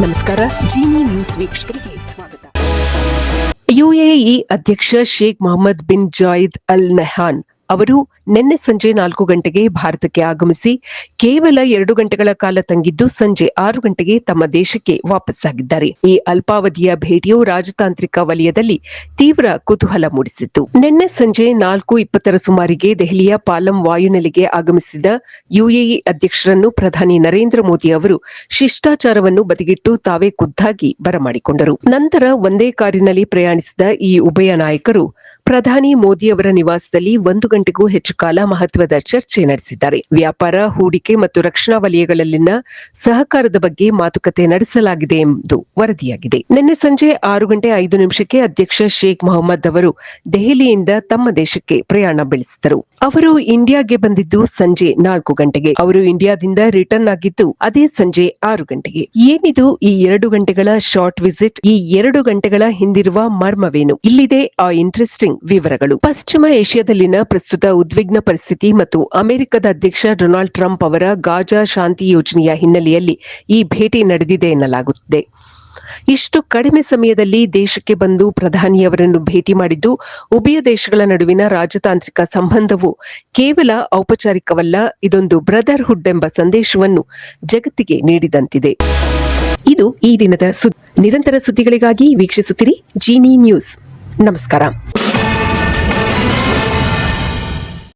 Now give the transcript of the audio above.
ನಮಸ್ಕಾರ. ಜಿನಿ ನ್ಯೂಸ್ ವೀಕ್ಷಕರಿಗೆ ಸ್ವಾಗತ. ಯುಎಇ ಅಧ್ಯಕ್ಷ Sheikh Mohammed bin ಜಾಯಿದ್ Al Nahyan ಅವರು ನಿನ್ನೆ ಸಂಜೆ 4 ಗಂಟೆಗೆ ಭಾರತಕ್ಕೆ ಆಗಮಿಸಿ ಕೇವಲ 2 ಗಂಟೆಗಳ ಕಾಲ ತಂಗಿದ್ದು ಸಂಜೆ 6 ಗಂಟೆಗೆ ತಮ್ಮ ದೇಶಕ್ಕೆ ವಾಪಸ್ಸಾಗಿದ್ದಾರೆ. ಈ ಅಲ್ಪಾವಧಿಯ ಭೇಟಿಯು ರಾಜತಾಂತ್ರಿಕ ವಲಯದಲ್ಲಿ ತೀವ್ರ ಕುತೂಹಲ ಮೂಡಿಸಿತ್ತು. ನಿನ್ನೆ ಸಂಜೆ 4:20 ಸುಮಾರಿಗೆ ದೆಹಲಿಯ ಪಾಲಂ ವಾಯುನೆಲೆಗೆ ಆಗಮಿಸಿದ ಯುಎಇ ಅಧ್ಯಕ್ಷರನ್ನು ಪ್ರಧಾನಿ ನರೇಂದ್ರ ಮೋದಿ ಅವರು ಶಿಷ್ಟಾಚಾರವನ್ನು ಬದಿಗಿಟ್ಟು ತಾವೇ ಖುದ್ದಾಗಿ ಬರಮಾಡಿಕೊಂಡರು. ನಂತರ ಒಂದೇ ಕಾರಿನಲ್ಲಿ ಪ್ರಯಾಣಿಸಿದ ಈ ಉಭಯ ನಾಯಕರು ಪ್ರಧಾನಿ ಮೋದಿ ಅವರ ನಿವಾಸದಲ್ಲಿ 1 ಗಂಟೆಗೂ ಹೆಚ್ಚು ಕಾಲ ಮಹತ್ವದ ಚರ್ಚೆ ನಡೆಸಿದ್ದಾರೆ. ವ್ಯಾಪಾರ, ಹೂಡಿಕೆ ಮತ್ತು ರಕ್ಷಣಾ ವಲಯಗಳಲ್ಲಿನ ಸಹಕಾರದ ಬಗ್ಗೆ ಮಾತುಕತೆ ನಡೆಸಲಾಗಿದೆ ಎಂದು ವರದಿಯಾಗಿದೆ. ನಿನ್ನೆ ಸಂಜೆ 6:05 ಅಧ್ಯಕ್ಷ ಶೇಖ್ ಮೊಹಮ್ಮದ್ ಅವರು ದೆಹಲಿಯಿಂದ ತಮ್ಮ ದೇಶಕ್ಕೆ ಪ್ರಯಾಣ ಬೆಳೆಸಿದರು. ಅವರು ಇಂಡಿಯಾಗೆ ಬಂದಿದ್ದು ಸಂಜೆ 4 ಗಂಟೆಗೆ. ಅವರು ಇಂಡಿಯಾದಿಂದ ರಿಟರ್ನ್ ಆಗಿದ್ದು ಅದೇ ಸಂಜೆ 6 ಗಂಟೆಗೆ. ಏನಿದು ಈ 2 ಗಂಟೆಗಳ ಶಾರ್ಟ್ ವಿಸಿಟ್? ಈ 2 ಗಂಟೆಗಳ ಹಿಂದಿರುವ ಮರ್ಮವೇನು? ಇಲ್ಲಿದೆ ಆ ಇಂಟ್ರೆಸ್ಟಿಂಗ್ ವಿವರಗಳು. ಪಶ್ಚಿಮ ಏಷ್ಯಾದಲ್ಲಿನ ಪ್ರಸ್ತುತ ಉದ್ವಿಗ್ನ ಪರಿಸ್ಥಿತಿ ಮತ್ತು ಅಮೆರಿಕದ ಅಧ್ಯಕ್ಷ ಡೊನಾಲ್ಡ್ ಟ್ರಂಪ್ ಅವರ ಗಾಜಾ ಶಾಂತಿ ಯೋಜನೆಯ ಹಿನ್ನೆಲೆಯಲ್ಲಿ ಈ ಭೇಟಿ ನಡೆದಿದೆ ಎನ್ನಲಾಗುತ್ತಿದೆ. ಇಷ್ಟು ಕಡಿಮೆ ಸಮಯದಲ್ಲಿ ದೇಶಕ್ಕೆ ಬಂದು ಪ್ರಧಾನಿಯವರನ್ನು ಭೇಟಿ ಮಾಡಿದ್ದು ಉಭಯ ದೇಶಗಳ ನಡುವಿನ ರಾಜತಾಂತ್ರಿಕ ಸಂಬಂಧವು ಕೇವಲ ಔಪಚಾರಿಕವಲ್ಲ, ಇದೊಂದು ಬ್ರದರ್ಹುಡ್ ಎಂಬ ಸಂದೇಶವನ್ನು ಜಗತ್ತಿಗೆ ನೀಡಿದಂತಿದೆ. ಇದು ಈ ದಿನದ ನಿರಂತರ ಸುದ್ದಿಗಳಿಗಾಗಿ ವೀಕ್ಷಿಸುತ್ತಿರಿ ಜಿನಿ ನ್ಯೂಸ್. ನಮಸ್ಕಾರ.